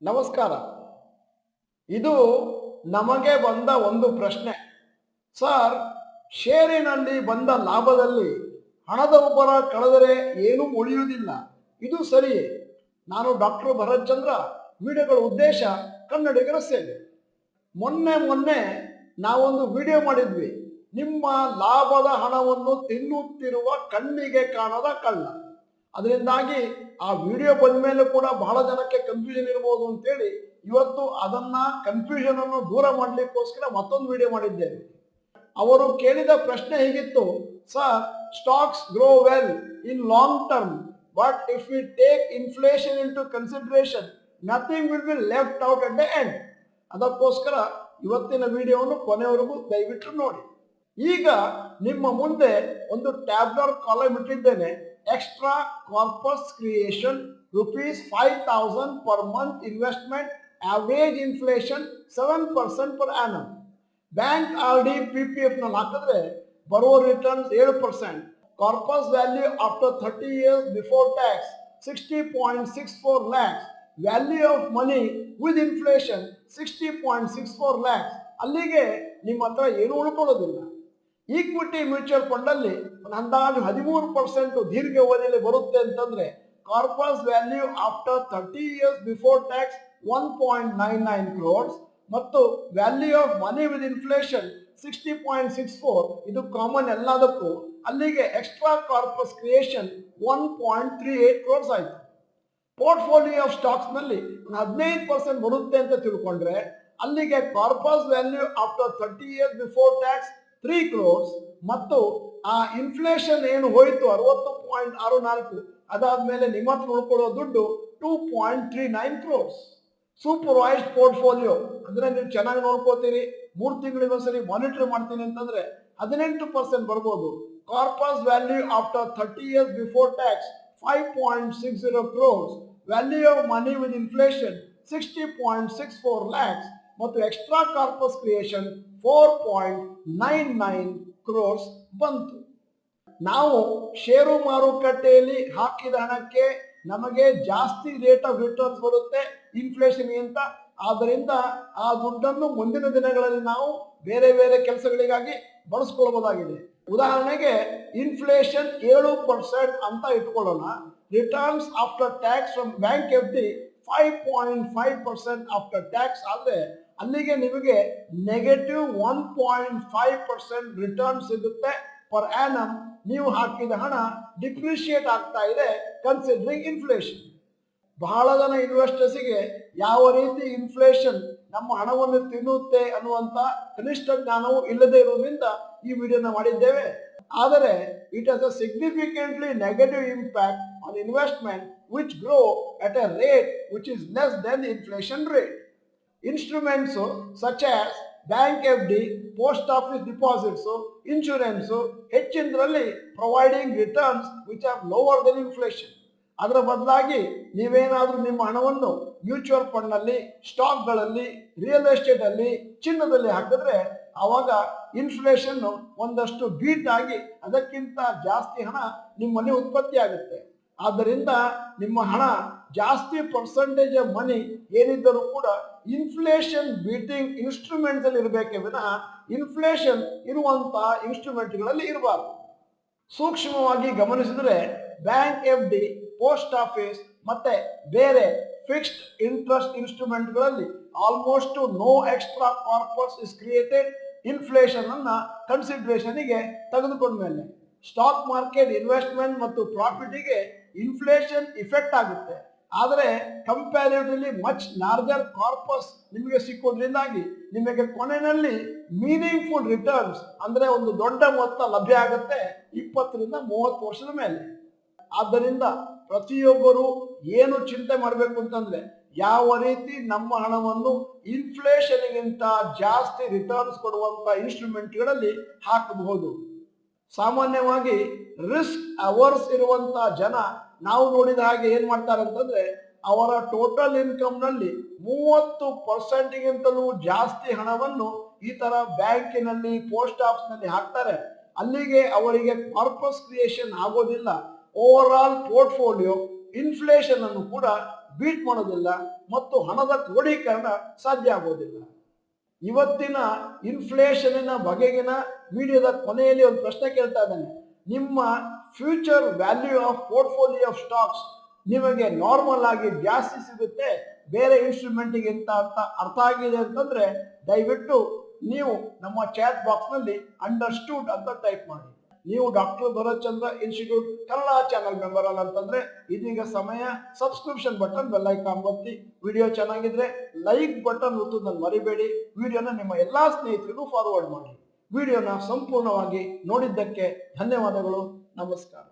ನಮಸ್ಕಾರ. ಇದು ನಮಗೆ ಬಂದ ಒಂದು ಪ್ರಶ್ನೆ. ಸರ್, ಷೇರಿನಲ್ಲಿ ಬಂದ ಲಾಭದಲ್ಲಿ ಹಣದ ಉಬ್ಬರ ಕಳೆದರೆ ಏನೂ ಉಳಿಯುವುದಿಲ್ಲ, ಇದು ಸರಿಯೇ? ನಾನು ಡಾಕ್ಟರ್ ಭರತ್ ಚಂದ್ರ. ವಿಡಿಯೋಗಳ ಉದ್ದೇಶ ಕನ್ನಡಿಗರ ಸೇವೆ. ಮೊನ್ನೆ ನಾವೊಂದು ವಿಡಿಯೋ ಮಾಡಿದ್ವಿ, ನಿಮ್ಮ ಲಾಭದ ಹಣವನ್ನು ತಿನ್ನುತ್ತಿರುವ ಕಣ್ಣಿಗೆ ಕಾಣದ ಕಳ್ಳ. ಅದರಿಂದಾಗಿ ಆ ವಿಡಿಯೋ ಬಂದ ಮೇಲೆ ಕೂಡ ಬಹಳ ಜನಕ್ಕೆ ಕನ್ಫ್ಯೂಷನ್ ಇರಬಹುದು ಅಂತೇಳಿ ಇವತ್ತು ಅದನ್ನ ಕನ್ಫ್ಯೂಷನ್ ಅನ್ನು ದೂರ ಮಾಡಲಿಕ್ಕೋಸ್ಕರ ಮತ್ತೊಂದು ವಿಡಿಯೋ ಮಾಡಿದ್ದೇವೆ. ಅವರು ಕೇಳಿದ ಪ್ರಶ್ನೆ ಹೀಗಿತ್ತು: sir, stocks grow well in long term, but if we take inflation into consideration, nothing will be left out at the end. ಅದಕ್ಕೋಸ್ಕರ ಇವತ್ತಿನ ವಿಡಿಯೋವನ್ನು ಕೊನೆವರೆಗೂ ದಯವಿಟ್ಟು ನೋಡಿ. ಈಗ ನಿಮ್ಮ ಮುಂದೆ ಒಂದು ಟ್ಯಾಬ್ಲರ್ ಕಾಲಮ್ ಇಟ್ಟಿದ್ದೇನೆ. Extra corpus creation ₹5,000 per month investment, average inflation 7% per annum. Bank RD PPF ನಲ್ಲಿ ಹಾಕಿದ್ರೆ ಬರುವ returns 7%. Corpus value after 30 years before tax 60.64 lakhs. Value of money with inflation 60.64 lakhs. ಅಲ್ಲಿಗೆ ನಿಮ್ಮ ಹತ್ರ ಏನು ಉಳ್ಕೊಳ್ಳೋದಿಲ್ಲ. ಈಕ್ವಿಟಿ ಮ್ಯೂಚುವಲ್ ಫಂಡ್ ಅಲ್ಲಿ ಒಂದು ಅಂದಾಜು 13% ದೀರ್ಘ ಅವಧಿಯಲ್ಲಿ ಬರುತ್ತೆ ಅಂತಂದ್ರೆ corpus value after 30 years before tax 1.99 crores ಮತ್ತು value of money with inflation 60.64. ಇದು ಕಾಮನ್ ಎಲ್ಲದಕ್ಕೂ. ಅಲ್ಲಿಗೆ ಎಕ್ಸ್ಟ್ರಾ ಕಾರ್ಪಸ್ ಕ್ರಿಯೇಷನ್ 1.38 crores ಆಯ್ತು. ಪೋರ್ಟ್ಫೋಲಿಯೋ ಆಫ್ ಸ್ಟಾಕ್ಸ್ ನಲ್ಲಿ 15% ಬರುತ್ತೆ ಅಂತ ತಿಳ್ಕೊಂಡ್ರೆ ಅಲ್ಲಿಗೆ corpus value after 30 years before tax 3 crores ಮತ್ತು ಆ ಇನ್ಫ್ಲೇಷನ್ ಏನು ಹೋಯ್ತು 60.64, ಅದಾದ್ಮೇಲೆ ನಿಮ್ಮ ಹತ್ರ ಉಳ್ಕೊಳ್ಳೋ ದುಡ್ಡು 2.39 crores. ಸೂಪರ್ವೈಸ್ಡ್ ಪೋರ್ಟ್ಫೋಲಿಯೋ ಅಂದ್ರೆ ನೀವು ಚೆನ್ನಾಗಿ ನೋಡ್ಕೋತೀರಿ, 3 ತಿಂಗಳಿಗೊಂದ್ಸರಿ ಮಾನಿಟರ್ ಮಾಡ್ತೀನಿ ಅಂತಂದ್ರೆ 18% ಬರ್ಬೋದು. Corpus value after 30 years before tax 5.60 crores. Value of money with inflation 60.64 lakhs ಮತ್ತು ಎಕ್ಸ್ಟ್ರಾ ಕಾರ್ಪಸ್ ಕ್ರಿಯೇಷನ್ 4.99 crores ಬಂತು. ನಾವು ಷೇರು ಮಾರುಕಟ್ಟೆಯಲ್ಲಿ ಹಾಕಿದ ಹಣಕ್ಕೆ ನಮಗೆ ಜಾಸ್ತಿ ರೇಟ್ ಆಫ್ ರಿಟರ್ನ್ಸ್ ಬರುತ್ತೆ ಇನ್ಫ್ಲೇಷನ್ ಅಂತ. ಆದ್ದರಿಂದ ಆ ದುಡ್ಡನ್ನು ಮುಂದಿನ ದಿನಗಳಲ್ಲಿ ನಾವು ಬೇರೆ ಬೇರೆ ಕೆಲಸಗಳಿಗಾಗಿ ಬಳಸ್ಕೊಳ್ಬಹುದಾಗಿದೆ. ಉದಾಹರಣೆಗೆ ಇನ್ಫ್ಲೇಷನ್ 7% ಅಂತ ಇಟ್ಕೊಳ್ಳೋಣ. Returns after tax from bank FD 5.5% after tax ಆದ್ರೆ ಅಲ್ಲಿಗೆ ನಿಮಗೆ -1.5% ರಿಟರ್ನ್ ಸಿಗುತ್ತೆ ಪರ್ ಆನಮ್. ನೀವು ಹಾಕಿದ ಹಣ ಡಿಪ್ರಿಶಿಯೇಟ್ ಆಗ್ತಾ ಇದೆ ಕನ್ಸಿಡರಿಂಗ್ ಇನ್ಫ್ಲೇಷನ್. ಬಹಳ ಜನ ಇನ್ವೆಸ್ಟರ್ಸ್ಗೆ ಯಾವ ರೀತಿ ಇನ್ಫ್ಲೇಷನ್ ನಮ್ಮ ಹಣವನ್ನು ತಿನ್ನುತ್ತೆ ಅನ್ನುವಂತ ಕನಿಷ್ಠ ಜ್ಞಾನವೂ ಇಲ್ಲದೆ ಇರುವುದರಿಂದ ಈ ವಿಡಿಯೋನ ಮಾಡಿದ್ದೇವೆ. ಆದರೆ it has a significantly negative impact on investment which grow at a rate which is less than the inflation rate. Instruments such as bank FD, post office deposits, insurance ಹೆಚ್ಚಿನದ್ರಲ್ಲಿ providing returns which are lower than inflation. ಅದರ ಬದಲಾಗಿ ನೀವೇನಾದ್ರೂ ನಿಮ್ಮ ಹಣವನ್ನು mutual fund ನಲ್ಲಿ, ಸ್ಟಾಕ್ಗಳಲ್ಲಿ, real estate ಅಲ್ಲಿ, ಚಿನ್ನದಲ್ಲಿ ಹಾಕಿದ್ರೆ ಅವಾಗ ಇನ್ಫ್ಲೇಷನ್ ಒಂದಷ್ಟು ಬೀಟ್ ಆಗಿ ಅದಕ್ಕಿಂತ ಜಾಸ್ತಿ ಹಣ ನಿಮ್ಮಲ್ಲಿ ಉತ್ಪತ್ತಿ ಆಗುತ್ತೆ. ಆದ್ದರಿಂದ ನಿಮ್ಮ ಹಣ ಜಾಸ್ತಿ ಪರ್ಸೆಂಟೇಜ್ ಆಫ್ ಮನಿ ಏನಿದ್ದರೂ ಕೂಡ ಇನ್ಫ್ಲೇಷನ್ ಬೀಟಿಂಗ್ ಇನ್ಸ್ಟ್ರೂಮೆಂಟ್ಸ್ ಅಲ್ಲಿ ಇರಬೇಕೆ ವಿನಃ ಇನ್ಫ್ಲೇಷನ್ ಇರುವಂತಹ ಇನ್ಸ್ಟ್ರೂಮೆಂಟ್ಗಳಲ್ಲಿ ಇರಬಾರ್ದು. ಸೂಕ್ಷ್ಮವಾಗಿ ಗಮನಿಸಿದ್ರೆ ಬ್ಯಾಂಕ್ FD, ಪೋಸ್ಟ್ ಆಫೀಸ್ ಮತ್ತೆ ಬೇರೆ ಫಿಕ್ಸ್ಡ್ ಇಂಟ್ರೆಸ್ಟ್ ಇನ್ಸ್ಟ್ರೂಮೆಂಟ್ಗಳಲ್ಲಿ almost no extra corpus is created. Inflation ಅನ್ನ ಕನ್ಸಿಡರೇಷನ್ಗೆ ತೆಗೆದುಕೊಂಡ ಮೇಲೆ ಸ್ಟಾಕ್ ಮಾರ್ಕೆಟ್ ಇನ್ವೆಸ್ಟ್ಮೆಂಟ್ ಮತ್ತು ಪ್ರಾಫಿಟ್ಗೆ ಇನ್ಫ್ಲೇಷನ್ ಇಫೆಕ್ಟ್ ಆಗುತ್ತೆ. ಆದರೆ ಕಂಪ್ಯಾರಿಟಿವ್ಲಿ ಮಚ್ ಲಾರ್ಜರ್ ಕಾರ್ಪಸ್ ನಿಮಗೆ ಸಿಕ್ಕೋದ್ರಿಂದಾಗಿ ನಿಮಗೆ ಕೊನೆಯಲ್ಲಿ ಮೀನಿಂಗ್ಫುಲ್ ರಿಟರ್ನ್ಸ್ ಅಂದ್ರೆ ಒಂದು ದೊಡ್ಡ ಮೊತ್ತ ಲಭ್ಯ ಆಗುತ್ತೆ 20 ರಿಂದ 30 ವರ್ಷದ ಮೇಲೆ. ಆದ್ದರಿಂದ ಪ್ರತಿಯೊಬ್ಬರು ಏನು ಚಿಂತೆ ಮಾಡಬೇಕು ಅಂತಂದ್ರೆ ಯಾವ ರೀತಿ ನಮ್ಮ ಹಣವನ್ನು ಇನ್ಫ್ಲೇಷನ್ಗಿಂತ ಜಾಸ್ತಿ ರಿಟರ್ನ್ಸ್ ಕೊಡುವಂತ ಇನ್ಸ್ಟ್ರೂಮೆಂಟ್ಗಳಲ್ಲಿ ಹಾಕಬಹುದು. ಸಾಮಾನ್ಯವಾಗಿ ರಿಸ್ಕ್ ಅವರ್ಸ್ ಇರುವಂತಹ ಜನ ನಾವು ನೋಡಿದ ಹಾಗೆ ಏನ್ ಮಾಡ್ತಾರೆ ಅಂತಂದ್ರೆ ಅವರ ಟೋಟಲ್ ಇನ್ಕಮ್ ನಲ್ಲಿ 30%ಗಿಂತಲೂ ಜಾಸ್ತಿ ಹಣವನ್ನು ಈ ತರ ಬ್ಯಾಂಕಿನಲ್ಲಿ, ಪೋಸ್ಟ್ ಆಫೀಸ್ ನಲ್ಲಿ ಹಾಕ್ತಾರೆ. ಅಲ್ಲಿಗೆ ಅವರಿಗೆ ಕಾರ್ಪಸ್ ಕ್ರಿಯೇಷನ್ ಆಗೋದಿಲ್ಲ. ಓವರ್ ಆಲ್ ಪೋರ್ಟ್ಫೋಲಿಯೋ ಇನ್ಫ್ಲೇಷನ್ ಅನ್ನು ಕೂಡ ಬೀಟ್ ಮಾಡೋದಿಲ್ಲ ಮತ್ತು ಹಣದ ಕ್ರೋಢೀಕರಣ ಸಾಧ್ಯ ಆಗೋದಿಲ್ಲ. ಇವತ್ತಿನ ಇನ್ಫ್ಲೇಷನಿನ ಬಗೆಗಿನ ವಿಡಿಯೋದ ಕೊನೆಯಲ್ಲಿ ಒಂದು ಪ್ರಶ್ನೆ ಕೇಳ್ತಾ ಇದ್ದೇನೆ. ನಿಮ್ಮ future value of portfolio of stocks ನಿಮಗೆ ನಾರ್ಮಲ್ ಆಗಿ ಜಾಸ್ತಿ ಸಿಗುತ್ತೆ, ಬೇರೆ ಇನ್ಸ್ಟ್ರೂಮೆಂಟಿಗಿಂತ ಅಂತ ಅರ್ಥ ಆಗಿದೆ ಅಂತಂದ್ರೆ ದಯವಿಟ್ಟು ನೀವು ನಮ್ಮ ಚಾಟ್ ಬಾಕ್ಸ್ ನಲ್ಲಿ ಅಂಡರ್ಸ್ಟೂಡ್ ಅಂತ ಟೈಪ್ ಮಾಡಿ. ನೀವು ಡಾಕ್ಟರ್ ಭರತ್ ಚಂದ್ರ ಇನ್ಸ್ಟಿಟ್ಯೂಟ್ ಕನ್ನಡ ಚಾನಲ್ ಮೆಂಬರ್ ಅಲ್ಲ ಅಂತಂದ್ರೆ ಇದೀಗ ಸಮಯ ಸಬ್ಸ್ಕ್ರಿಪ್ಷನ್ ಬಟನ್ ಬೆಲ್ ಐಕಾನ್ ಒತ್ತಿ. ವಿಡಿಯೋ ಚೆನ್ನಾಗಿದ್ರೆ ಲೈಕ್ ಬಟನ್ ಒತ್ತೋದನ್ನ ಮರಿಬೇಡಿ. ವಿಡಿಯೋನ ನಿಮ್ಮ ಎಲ್ಲಾ ಸ್ನೇಹಿತರಿಗೂ ಫಾರ್ವರ್ಡ್ ಮಾಡಿ. ವಿಡಿಯೋನ ಸಂಪೂರ್ಣವಾಗಿ ನೋಡಿದ್ದಕ್ಕೆ ಧನ್ಯವಾದಗಳು. ನಮಸ್ಕಾರ.